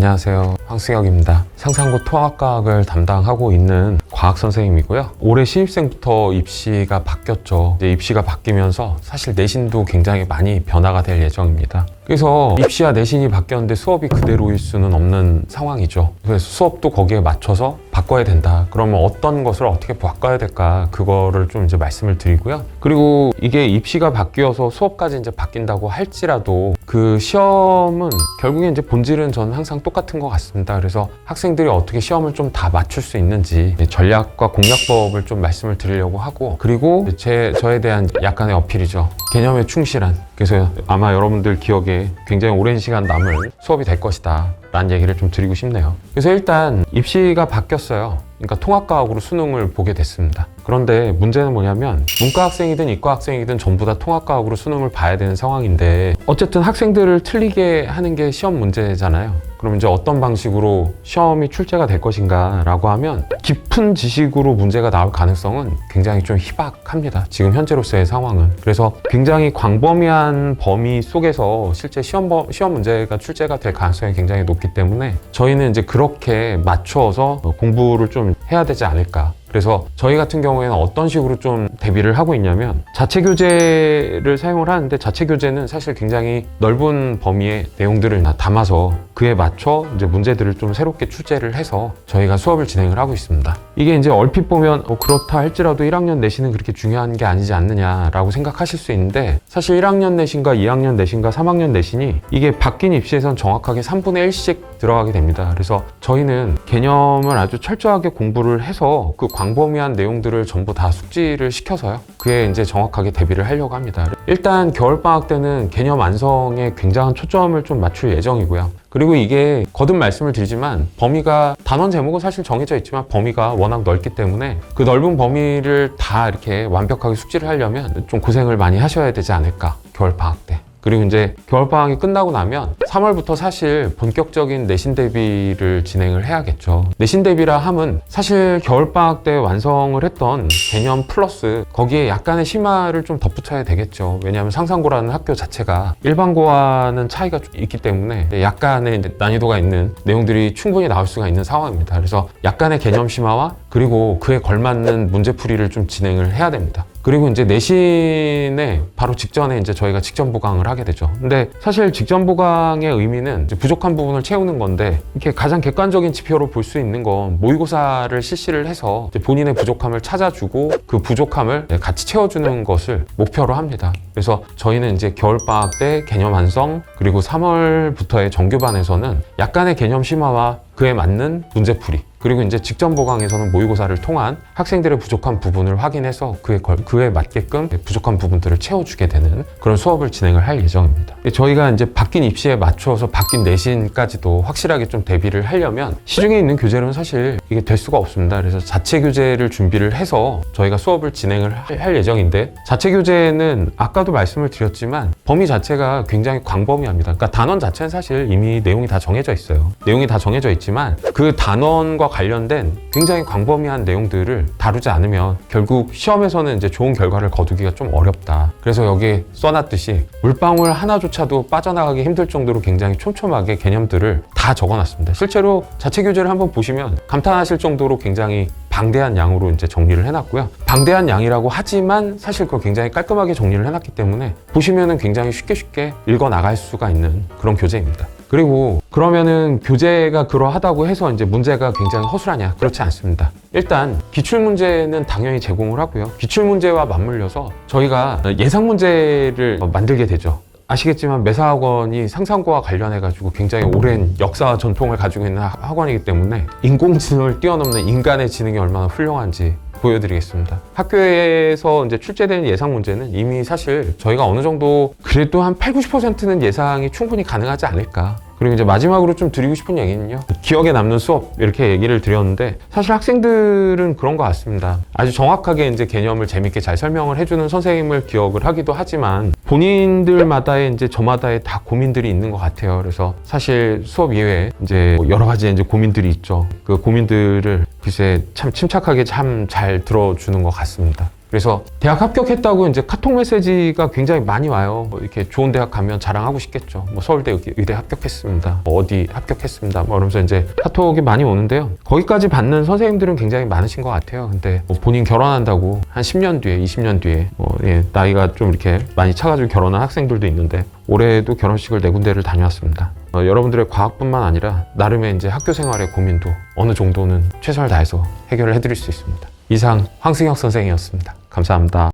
안녕하세요. 황승혁입니다. 상상고 통합과학을 담당하고 있는 과학 선생님이고요. 올해 신입생부터 입시가 바뀌었죠. 이제 입시가 바뀌면서 사실 내신도 굉장히 많이 변화가 될 예정입니다. 그래서 입시와 내신이 바뀌었는데 수업이 그대로일 수는 없는 상황이죠. 그래서 수업도 거기에 맞춰서 바꿔야 된다. 그러면 어떤 것을 어떻게 바꿔야 될까? 그거를 좀 이제 말씀을 드리고요. 그리고 이게 입시가 바뀌어서 수업까지 이제 바뀐다고 할지라도 그 시험은 결국에 이제 본질은 저는 항상 똑같은 것 같습니다. 그래서 학생들이 어떻게 시험을 좀 다 맞출 수 있는지 전략과 공략법을 좀 말씀을 드리려고 하고, 그리고 저에 대한 약간의 어필이죠. 개념에 충실한, 그래서 아마 여러분들 기억에 굉장히 오랜 시간 남을 수업이 될 것이다 라는 얘기를 좀 드리고 싶네요. 그래서 일단 입시가 바뀌었어요. 그러니까 통합과학으로 수능을 보게 됐습니다. 그런데 문제는 뭐냐면 문과 학생이든 이과 학생이든 전부 다 통합과학으로 수능을 봐야 되는 상황인데, 어쨌든 학생들을 틀리게 하는 게 시험 문제잖아요. 그럼 이제 어떤 방식으로 시험이 출제가 될 것인가 라고 하면 깊은 지식으로 문제가 나올 가능성은 굉장히 좀 희박합니다. 지금 현재로서의 상황은. 그래서 굉장히 광범위한 범위 속에서 실제 시험 문제가 출제가 될 가능성이 굉장히 높기 때문에 저희는 이제 그렇게 맞춰서 공부를 좀 해야 되지 않을까. 그래서 저희 같은 경우에는 어떤 식으로 좀 대비를 하고 있냐면, 자체 교재를 사용을 하는데, 자체 교재는 사실 굉장히 넓은 범위의 내용들을 담아서 그에 맞춰 이제 문제들을 좀 새롭게 출제를 해서 저희가 수업을 진행을 하고 있습니다. 이게 이제 얼핏 보면 그렇다 할지라도 1학년 내신은 그렇게 중요한 게 아니지 않느냐라고 생각하실 수 있는데, 사실 1학년 내신과 2학년 내신과 3학년 내신이 이게 바뀐 입시에선 정확하게 3분의 1씩 들어가게 됩니다. 그래서 저희는 개념을 아주 철저하게 공부를 해서 그 광범위한 내용들을 전부 다 숙지를 시켜서요, 그에 이제 정확하게 대비를 하려고 합니다. 일단 겨울방학 때는 개념 완성에 굉장한 초점을 좀 맞출 예정이고요. 그리고 이게 거듭 말씀을 드리지만 범위가, 단원 제목은 사실 정해져 있지만 범위가 워낙 넓기 때문에 그 넓은 범위를 다 이렇게 완벽하게 숙지를 하려면 좀 고생을 많이 하셔야 되지 않을까, 겨울방학 때. 그리고 이제 겨울방학이 끝나고 나면 3월부터 사실 본격적인 내신 대비를 진행을 해야겠죠. 내신 대비라 함은 사실 겨울방학 때 완성을 했던 개념 플러스 거기에 약간의 심화를 좀 덧붙여야 되겠죠. 왜냐하면 상상고라는 학교 자체가 일반고와는 차이가 좀 있기 때문에 약간의 난이도가 있는 내용들이 충분히 나올 수가 있는 상황입니다. 그래서 약간의 개념 심화와 그리고 그에 걸맞는 문제풀이를 좀 진행을 해야 됩니다. 그리고 이제 내신에 바로 직전에 이제 저희가 직전 보강을 하게 되죠. 근데 사실 직전 보강의 의미는 이제 부족한 부분을 채우는 건데, 이렇게 가장 객관적인 지표로 볼 수 있는 건 모의고사를 실시를 해서 이제 본인의 부족함을 찾아주고 그 부족함을 같이 채워주는 것을 목표로 합니다. 그래서 저희는 이제 겨울방학 때 개념 완성, 그리고 3월부터의 정규반에서는 약간의 개념 심화와 그에 맞는 문제풀이, 그리고 이제 직전 보강에서는 모의고사를 통한 학생들의 부족한 부분을 확인해서 그에 맞게끔 부족한 부분들을 채워주게 되는 그런 수업을 진행을 할 예정입니다. 저희가 이제 바뀐 입시에 맞춰서 바뀐 내신까지도 확실하게 좀 대비를 하려면 시중에 있는 교재로는 사실 이게 될 수가 없습니다. 그래서 자체 교재를 준비를 해서 저희가 수업을 진행을 할 예정인데, 자체 교재는 아까도 말씀을 드렸지만 범위 자체가 굉장히 광범위합니다. 그러니까 단원 자체는 사실 이미 내용이 다 정해져 있어요. 내용이 다 정해져 있지만 그 단원과 관련된 굉장히 광범위한 내용들을 다루지 않으면 결국 시험에서는 이제 좋은 결과를 거두기가 좀 어렵다. 그래서 여기에 써놨듯이 물방울 하나조차도 빠져나가기 힘들 정도로 굉장히 촘촘하게 개념들을 다 적어놨습니다. 실제로 자체 교재를 한번 보시면 감탄하실 정도로 굉장히 방대한 양으로 이제 정리를 해놨고요. 방대한 양이라고 하지만 사실 그걸 굉장히 깔끔하게 정리를 해놨기 때문에 보시면은 굉장히 쉽게 읽어 나갈 수가 있는 그런 교재입니다. 그리고 그러면은 교재가 그러하다고 해서 이제 문제가 굉장히 허술하냐? 그렇지 않습니다. 일단 기출문제는 당연히 제공을 하고요. 기출문제와 맞물려서 저희가 예상문제를 만들게 되죠. 아시겠지만 매사학원이 상상고와 관련해가지고 굉장히 오랜 역사와 전통을 가지고 있는 학원이기 때문에 인공지능을 뛰어넘는 인간의 지능이 얼마나 훌륭한지 보여드리겠습니다. 학교에서 이제 출제되는 예상 문제는 이미 사실 저희가 어느 정도 그래도 한 80-90%는 예상이 충분히 가능하지 않을까. 그리고 이제 마지막으로 좀 드리고 싶은 얘기는요, 기억에 남는 수업 이렇게 얘기를 드렸는데 사실 학생들은 그런 것 같습니다. 아주 정확하게 이제 개념을 재밌게 잘 설명을 해주는 선생님을 기억을 하기도 하지만 본인들마다의 이제 저마다의 다 고민들이 있는 것 같아요. 그래서 사실 수업 이외에 이제 여러 가지 이제 고민들이 있죠. 그 고민들을 글쎄 참 침착하게 참 잘 들어주는 것 같습니다. 그래서 대학 합격했다고 이제 카톡 메시지가 굉장히 많이 와요. 뭐 이렇게 좋은 대학 가면 자랑하고 싶겠죠. 뭐 서울대 의대 합격했습니다. 뭐 어디 합격했습니다. 뭐 이러면서 이제 카톡이 많이 오는데요. 거기까지 받는 선생님들은 굉장히 많으신 것 같아요. 근데 뭐 본인 결혼한다고 한 10년 뒤에, 20년 뒤에 나이가 좀 이렇게 많이 차가지고 결혼한 학생들도 있는데 올해도 결혼식을 4군데를 다녀왔습니다. 여러분들의 과학뿐만 아니라 나름의 이제 학교 생활의 고민도 어느 정도는 최선을 다해서 해결을 해드릴 수 있습니다. 이상 황승혁 선생이었습니다. 감사합니다.